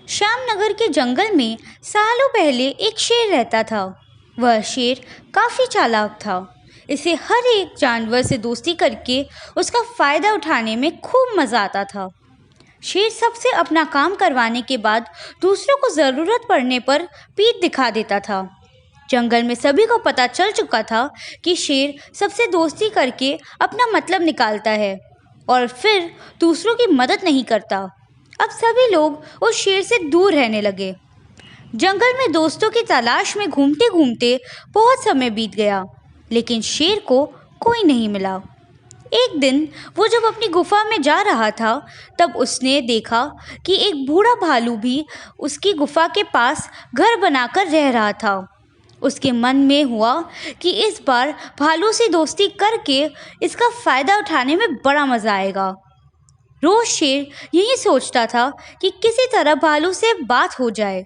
श्यामनगर के जंगल में सालों पहले एक शेर रहता था। वह शेर काफ़ी चालाक था। इसे हर एक जानवर से दोस्ती करके उसका फ़ायदा उठाने में खूब मज़ा आता था। शेर सबसे अपना काम करवाने के बाद दूसरों को ज़रूरत पड़ने पर पीठ दिखा देता था। जंगल में सभी को पता चल चुका था कि शेर सबसे दोस्ती करके अपना मतलब निकालता है और फिर दूसरों की मदद नहीं करता। अब सभी लोग उस शेर से दूर रहने लगे। जंगल में दोस्तों की तलाश में घूमते घूमते बहुत समय बीत गया, लेकिन शेर को कोई नहीं मिला। एक दिन वो जब अपनी गुफा में जा रहा था, तब उसने देखा कि एक बूढ़ा भालू भी उसकी गुफा के पास घर बनाकर रह रहा था। उसके मन में हुआ कि इस बार भालू से दोस्ती करके इसका फ़ायदा उठाने में बड़ा मज़ा आएगा। रोज़ शेर यही सोचता था कि किसी तरह भालू से बात हो जाए।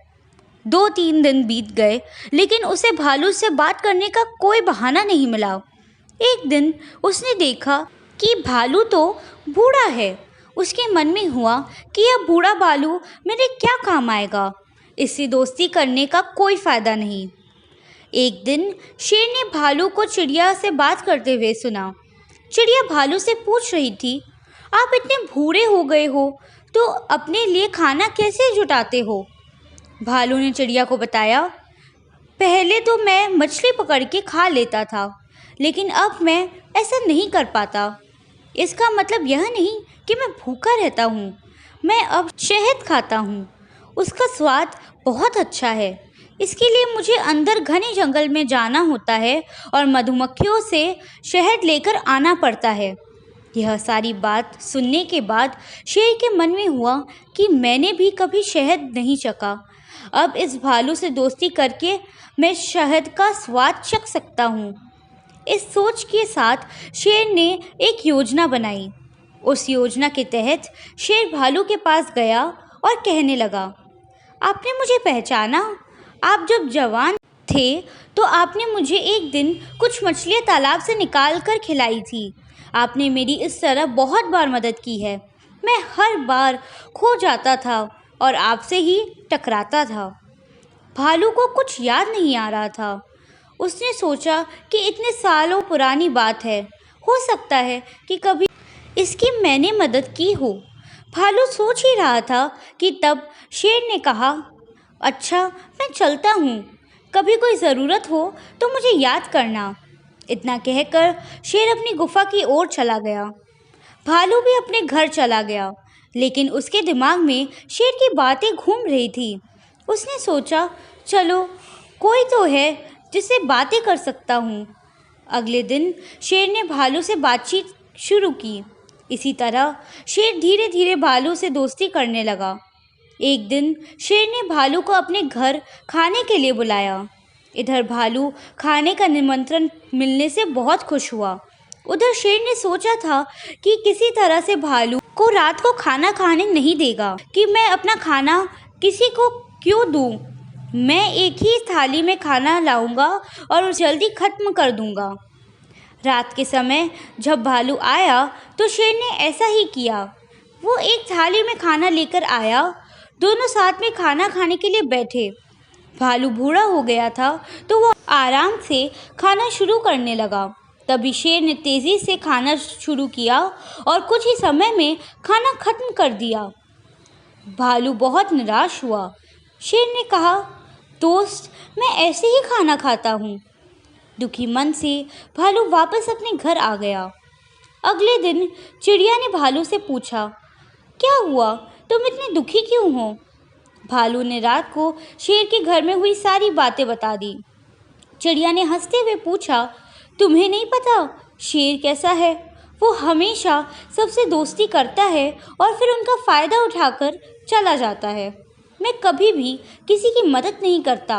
2-3 दिन बीत गए, लेकिन उसे भालू से बात करने का कोई बहाना नहीं मिला। एक दिन उसने देखा कि भालू तो बूढ़ा है। उसके मन में हुआ कि यह बूढ़ा भालू मेरे क्या काम आएगा, इससे दोस्ती करने का कोई फ़ायदा नहीं। एक दिन शेर ने भालू को चिड़िया से बात करते हुए सुना। चिड़िया भालू से पूछ रही थी, आप इतने बूढ़े हो गए हो तो अपने लिए खाना कैसे जुटाते हो? भालू ने चिड़िया को बताया, पहले तो मैं मछली पकड़ के खा लेता था, लेकिन अब मैं ऐसा नहीं कर पाता। इसका मतलब यह नहीं कि मैं भूखा रहता हूँ। मैं अब शहद खाता हूँ। उसका स्वाद बहुत अच्छा है। इसके लिए मुझे अंदर घने जंगल में जाना होता है और मधुमक्खियों से शहद लेकर आना पड़ता है। यह सारी बात सुनने के बाद शेर के मन में हुआ कि मैंने भी कभी शहद नहीं चखा। अब इस भालू से दोस्ती करके मैं शहद का स्वाद चख सकता हूँ। इस सोच के साथ शेर ने एक योजना बनाई। उस योजना के तहत शेर भालू के पास गया और कहने लगा, आपने मुझे पहचाना? आप जब जवान थे तो आपने मुझे एक दिन कुछ मछलियाँ तालाब से निकाल कर खिलाई थी। आपने मेरी इस तरह बहुत बार मदद की है। मैं हर बार खो जाता था और आपसे ही टकराता था। भालू को कुछ याद नहीं आ रहा था। उसने सोचा कि इतने सालों पुरानी बात है, हो सकता है कि कभी इसकी मैंने मदद की हो। भालू सोच ही रहा था कि तब शेर ने कहा, अच्छा मैं चलता हूँ, कभी कोई ज़रूरत हो तो मुझे याद करना। इतना कहकर शेर अपनी गुफा की ओर चला गया। भालू भी अपने घर चला गया, लेकिन उसके दिमाग में शेर की बातें घूम रही थी। उसने सोचा, चलो कोई तो है जिससे बातें कर सकता हूँ। अगले दिन शेर ने भालू से बातचीत शुरू की। इसी तरह शेर धीरे धीरे भालू से दोस्ती करने लगा। एक दिन शेर ने भालू को अपने घर खाने के लिए बुलाया। इधर भालू खाने का निमंत्रण मिलने से बहुत खुश हुआ। उधर शेर ने सोचा था कि किसी तरह से भालू को रात को खाना खाने नहीं देगा, कि मैं अपना खाना किसी को क्यों दूं। मैं एक ही थाली में खाना लाऊंगा और उसे जल्दी ख़त्म कर दूंगा। रात के समय जब भालू आया तो शेर ने ऐसा ही किया। वो एक थाली में खाना लेकर आया। दोनों साथ में खाना खाने के लिए बैठे। भालू बूढ़ा हो गया था तो वो आराम से खाना शुरू करने लगा। तभी शेर ने तेज़ी से खाना शुरू किया और कुछ ही समय में खाना ख़त्म कर दिया। भालू बहुत निराश हुआ। शेर ने कहा, दोस्त, मैं ऐसे ही खाना खाता हूँ। दुखी मन से भालू वापस अपने घर आ गया। अगले दिन चिड़िया ने भालू से पूछा, क्या हुआ, तुम इतने दुखी क्यों हो? भालू ने रात को शेर के घर में हुई सारी बातें बता दी। चिड़िया ने हंसते हुए पूछा, तुम्हें नहीं पता शेर कैसा है? वो हमेशा सबसे दोस्ती करता है और फिर उनका फ़ायदा उठाकर चला जाता है। मैं कभी भी किसी की मदद नहीं करता।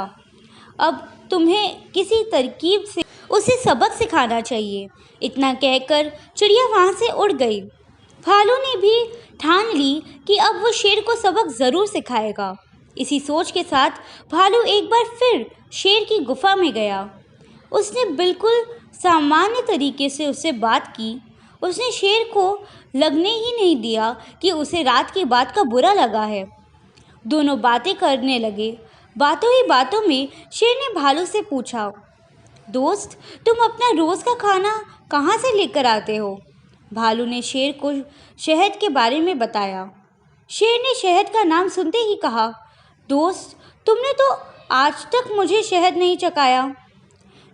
अब तुम्हें किसी तरकीब से उसे सबक सिखाना चाहिए। इतना कहकर चिड़िया वहाँ से उड़ गई। भालू ने भी ठान ली कि अब वो शेर को सबक ज़रूर सिखाएगा। इसी सोच के साथ भालू एक बार फिर शेर की गुफा में गया। उसने बिल्कुल सामान्य तरीके से उससे बात की। उसने शेर को लगने ही नहीं दिया कि उसे रात की बात का बुरा लगा है। दोनों बातें करने लगे। बातों ही बातों में शेर ने भालू से पूछा, दोस्त, तुम अपना रोज़ का खाना कहाँ से लेकर आते हो? भालू ने शेर को शहद के बारे में बताया। शेर ने शहद का नाम सुनते ही कहा, दोस्त, तुमने तो आज तक मुझे शहद नहीं चखाया।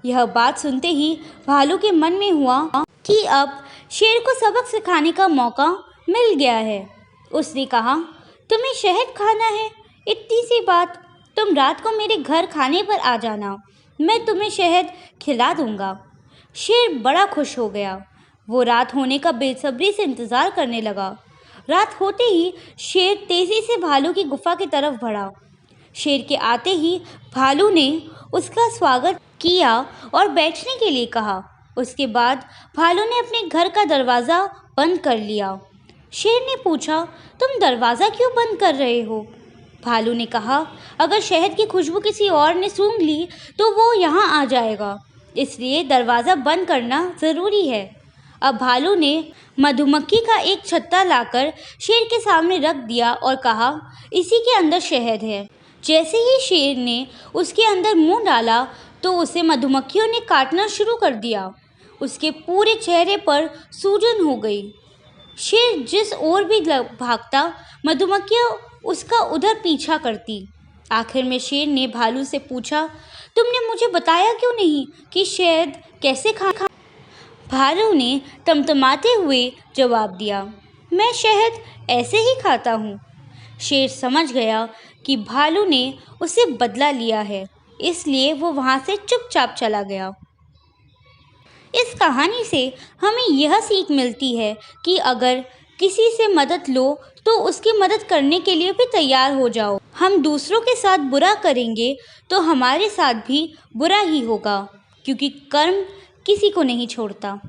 यह बात सुनते ही भालू के मन में हुआ कि अब शेर को सबक सिखाने का मौका मिल गया है। उसने कहा, तुम्हें शहद खाना है? इतनी सी बात, तुम रात को मेरे घर खाने पर आ जाना, मैं तुम्हें शहद खिला दूंगा। शेर बड़ा खुश हो गया। वो रात होने का बेसब्री से इंतज़ार करने लगा। रात होते ही शेर तेज़ी से भालू की गुफा की तरफ बढ़ा। शेर के आते ही भालू ने उसका स्वागत किया और बैठने के लिए कहा। उसके बाद भालू ने अपने घर का दरवाज़ा बंद कर लिया। शेर ने पूछा, तुम दरवाज़ा क्यों बंद कर रहे हो? भालू ने कहा, अगर शहद की खुशबू किसी और ने सूंघ ली तो वो यहाँ आ जाएगा, इसलिए दरवाज़ा बंद करना ज़रूरी है। अब भालू ने मधुमक्खी का एक छत्ता लाकर शेर के सामने रख दिया और कहा, इसी के अंदर शहद है। जैसे ही शेर ने उसके अंदर मुंह डाला तो उसे मधुमक्खियों ने काटना शुरू कर दिया। उसके पूरे चेहरे पर सूजन हो गई। शेर जिस ओर भी भागता, मधुमक्खियाँ उसका उधर पीछा करती। आखिर में शेर ने भालू से पूछा, तुमने मुझे बताया क्यों नहीं कि शहद कैसे खा? भालू ने तमतमाते हुए जवाब दिया, मैं शहद ऐसे ही खाता हूँ। शेर समझ गया कि भालू ने उसे बदला लिया है, इसलिए वो वहाँ से चुपचाप चला गया। इस कहानी से हमें यह सीख मिलती है कि अगर किसी से मदद लो तो उसकी मदद करने के लिए भी तैयार हो जाओ। हम दूसरों के साथ बुरा करेंगे तो हमारे साथ भी बुरा ही होगा, क्योंकि कर्म किसी को नहीं छोड़ता।